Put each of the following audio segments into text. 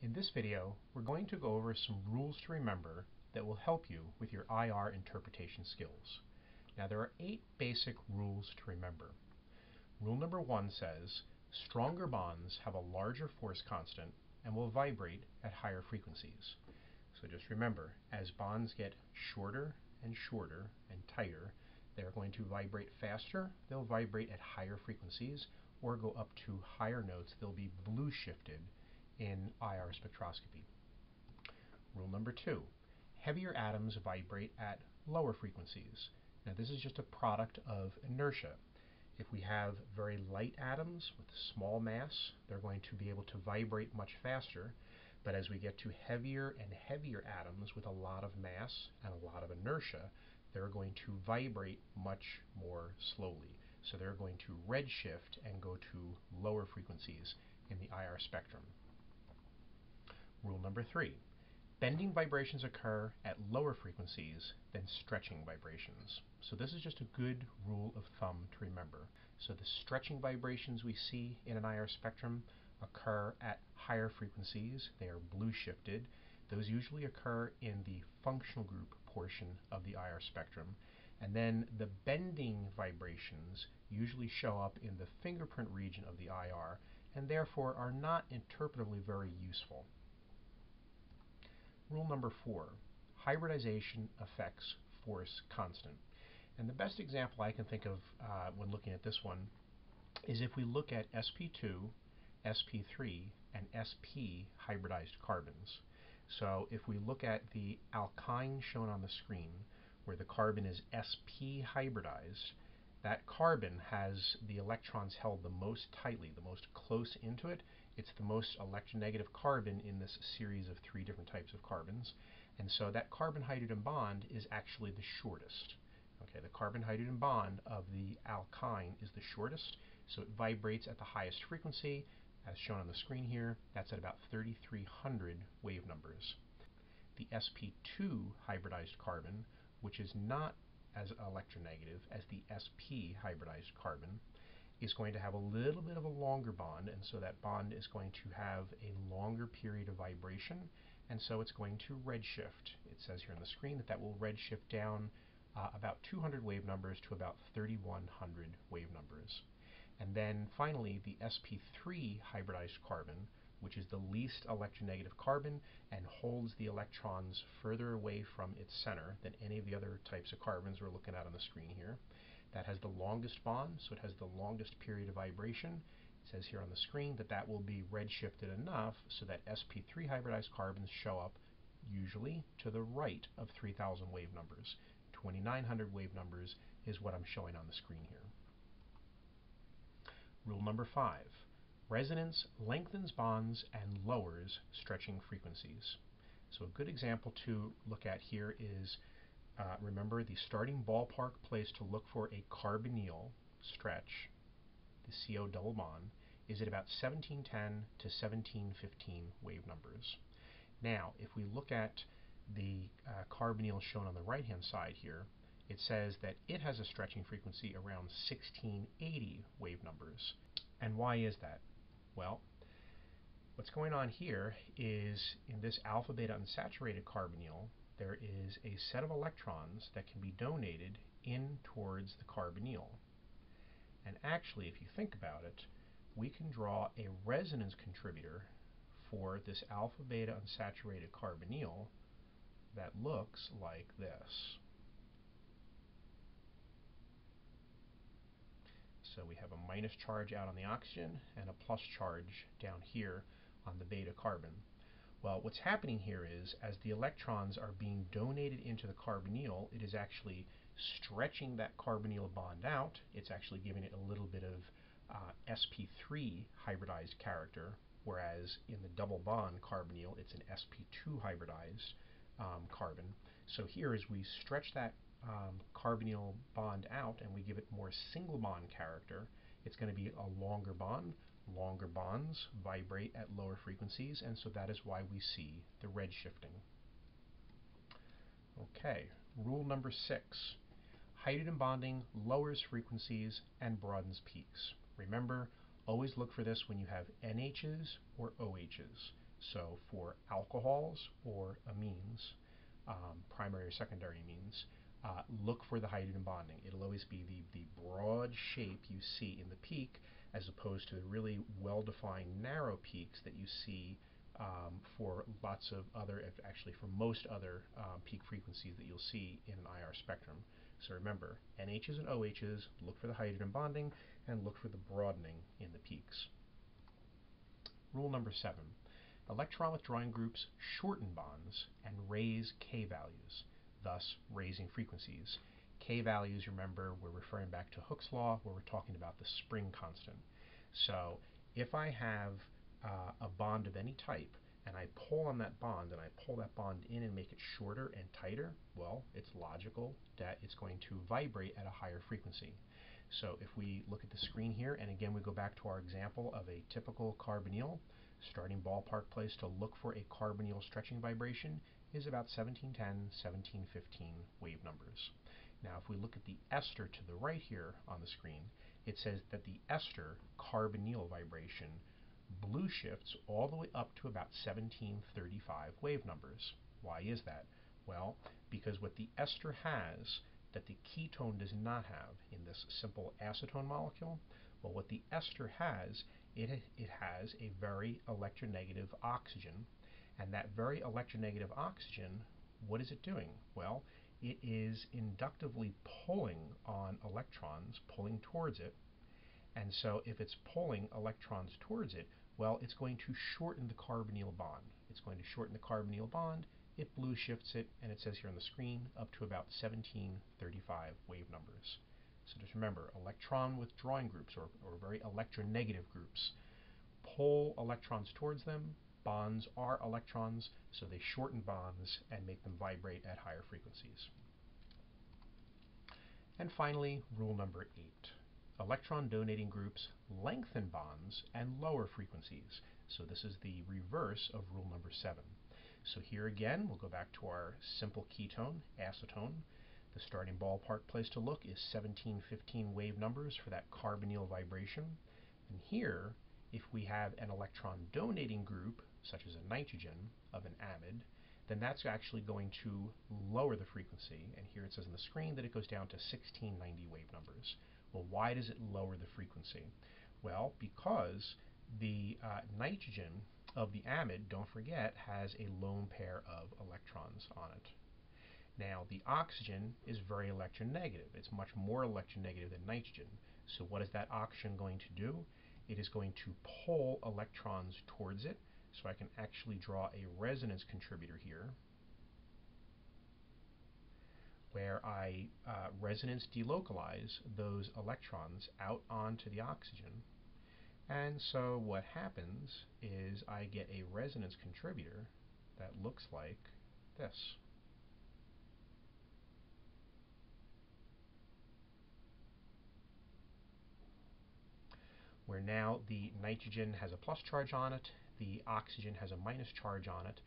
In this video, we're going to go over some rules to remember that will help you with your IR interpretation skills. Now, there are 8 basic rules to remember. Rule number 1 says, stronger bonds have a larger force constant and will vibrate at higher frequencies. So just remember, as bonds get shorter and shorter and tighter, they're going to vibrate faster, they'll vibrate at higher frequencies, or go up to higher notes. They'll be blue shifted in IR spectroscopy. Rule number 2, heavier atoms vibrate at lower frequencies. Now this is just a product of inertia. If we have very light atoms with small mass, they're going to be able to vibrate much faster, but as we get to heavier and heavier atoms with a lot of mass and a lot of inertia, they're going to vibrate much more slowly. So they're going to redshift and go to lower frequencies in the IR spectrum. Rule number 3, bending vibrations occur at lower frequencies than stretching vibrations. So this is just a good rule of thumb to remember. So the stretching vibrations we see in an IR spectrum occur at higher frequencies. They are blue shifted. Those usually occur in the functional group portion of the IR spectrum. And then the bending vibrations usually show up in the fingerprint region of the IR and therefore are not interpretively very useful. Rule number 4, hybridization affects force constant. And the best example I can think of when looking at this one is if we look at sp2, sp3, and sp hybridized carbons. So if we look at the alkyne shown on the screen, where the carbon is sp hybridized, that carbon has the electrons held the most tightly, the most close into it. It's the most electronegative carbon in this series of 3 different types of carbons. And so that carbon-hydrogen bond is actually the shortest. Okay, the carbon-hydrogen bond of the alkyne is the shortest, so it vibrates at the highest frequency, as shown on the screen here. That's at about 3,300 wave numbers. The sp2 hybridized carbon, which is not as electronegative as the sp hybridized carbon, is going to have a little bit of a longer bond, and so that bond is going to have a longer period of vibration, and so it's going to redshift. It says here on the screen that will redshift down about 200 wave numbers to about 3,100 wave numbers. And then finally, the sp3 hybridized carbon, which is the least electronegative carbon and holds the electrons further away from its center than any of the other types of carbons we're looking at on the screen here. That has the longest bond, so it has the longest period of vibration. It says here on the screen that that will be redshifted enough so that sp3 hybridized carbons show up usually to the right of 3,000 wave numbers. 2,900 wave numbers is what I'm showing on the screen here. Rule number 5. Resonance lengthens bonds and lowers stretching frequencies. So a good example to look at here is, remember, the starting ballpark place to look for a carbonyl stretch, the CO double bond, is at about 1710 to 1715 wave numbers. Now, if we look at the carbonyl shown on the right-hand side here, it says that it has a stretching frequency around 1680 wave numbers. And why is that? Well, what's going on here is in this alpha-beta unsaturated carbonyl, there is a set of electrons that can be donated in towards the carbonyl. And actually, if you think about it, we can draw a resonance contributor for this alpha-beta unsaturated carbonyl that looks like this. So we have a minus charge out on the oxygen and a plus charge down here on the beta carbon. Well, what's happening here is, as the electrons are being donated into the carbonyl, it is actually stretching that carbonyl bond out. It's actually giving it a little bit of sp3 hybridized character, whereas in the double bond carbonyl, it's an sp2 hybridized carbon. So here, as we stretch that carbonyl bond out and we give it more single bond character, it's going to be a longer bond. Longer bonds vibrate at lower frequencies, and so that is why we see the redshifting. Okay, rule number 6. Hydrogen bonding lowers frequencies and broadens peaks. Remember, always look for this when you have NHs or OHs. So for alcohols or amines, primary or secondary amines, look for the hydrogen bonding. It'll always be the broad shape you see in the peak as opposed to the really well-defined narrow peaks that you see for lots of other, actually for most other peak frequencies that you'll see in an IR spectrum. So remember, NHs and OHs, look for the hydrogen bonding and look for the broadening in the peaks. Rule number 7. Electron withdrawing groups shorten bonds and raise K values, thus raising frequencies. K values, remember, we're referring back to Hooke's law where we're talking about the spring constant. So if I have a bond of any type and I pull on that bond and I pull that bond in and make it shorter and tighter, well, it's logical that it's going to vibrate at a higher frequency. So if we look at the screen here, and again we go back to our example of a typical carbonyl, starting ballpark place to look for a carbonyl stretching vibration is about 1710, 1715 wave numbers. Now if we look at the ester to the right here on the screen, it says that the ester carbonyl vibration blue shifts all the way up to about 1735 wave numbers. Why is that? Well, because what the ester has that the ketone does not have in this simple acetone molecule, well, what the ester has, it has a very electronegative oxygen, and that very electronegative oxygen, what is it doing? Well, it is inductively pulling on electrons, pulling towards it, and so if it's pulling electrons towards it, well, it's going to shorten the carbonyl bond. It's going to shorten the carbonyl bond, it blue shifts it, and it says here on the screen, up to about 1735 wave numbers. So just remember, electron withdrawing groups, or very electronegative groups, pull electrons towards them. Bonds are electrons, so they shorten bonds and make them vibrate at higher frequencies. And finally, rule number 8. Electron donating groups lengthen bonds and lower frequencies. So this is the reverse of rule number 7. So here again, we'll go back to our simple ketone, acetone. The starting ballpark place to look is 1715 wave numbers for that carbonyl vibration. And here, if we have an electron donating group, such as a nitrogen of an amide, then that's actually going to lower the frequency. And here it says on the screen that it goes down to 1690 wave numbers. Well, why does it lower the frequency? Well, because the nitrogen of the amide, don't forget, has a lone pair of electrons on it. Now, the oxygen is very electronegative. It's much more electronegative than nitrogen. So what is that oxygen going to do? It is going to pull electrons towards it. So I can actually draw a resonance contributor here, where I resonance delocalize those electrons out onto the oxygen. And so what happens is I get a resonance contributor that looks like this. Where now the nitrogen has a plus charge on it, the oxygen has a minus charge on it.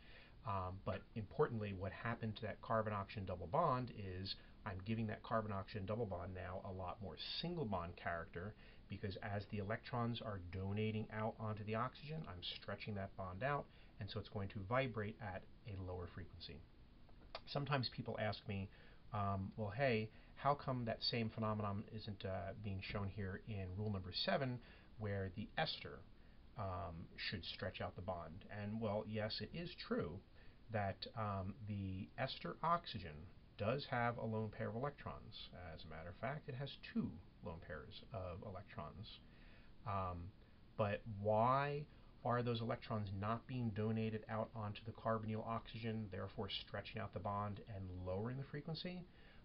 But importantly, what happened to that carbon-oxygen double bond is I'm giving that carbon-oxygen double bond now a lot more single bond character, because as the electrons are donating out onto the oxygen, I'm stretching that bond out, and so it's going to vibrate at a lower frequency. Sometimes people ask me, well, hey, how come that same phenomenon isn't being shown here in rule number 7, where the ester should stretch out the bond? And well, yes, it is true that the ester oxygen does have a lone pair of electrons. As a matter of fact, it has 2 lone pairs of electrons. But why are those electrons not being donated out onto the carbonyl oxygen, therefore stretching out the bond and lowering the frequency?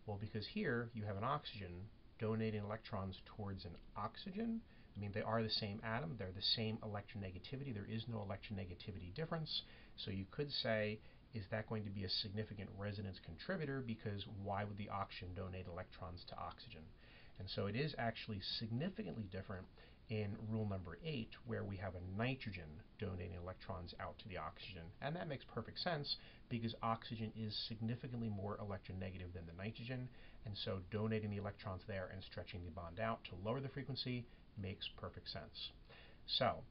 Well, because here you have an oxygen donating electrons towards an oxygen. I mean, they are the same atom, they're the same electronegativity, there is no electronegativity difference. So you could say, is that going to be a significant resonance contributor? Because why would the oxygen donate electrons to oxygen? And so it is actually significantly different in rule number 8, where we have a nitrogen donating electrons out to the oxygen. And that makes perfect sense, because oxygen is significantly more electronegative than the nitrogen, and so donating the electrons there and stretching the bond out to lower the frequency makes perfect sense. So,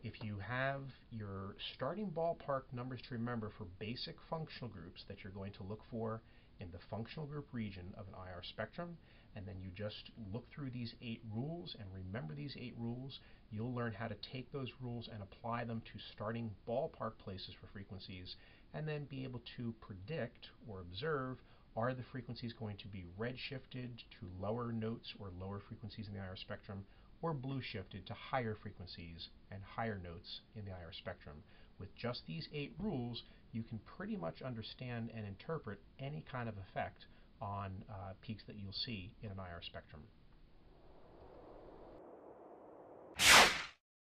If you have your starting ballpark numbers to remember for basic functional groups that you're going to look for in the functional group region of an IR spectrum, and then you just look through these 8 rules and remember these 8 rules, you'll learn how to take those rules and apply them to starting ballpark places for frequencies, and then be able to predict or observe, are the frequencies going to be red shifted to lower notes or lower frequencies in the IR spectrum, or blue shifted to higher frequencies and higher notes in the IR spectrum. With just these 8 rules, you can pretty much understand and interpret any kind of effect on peaks that you'll see in an IR spectrum.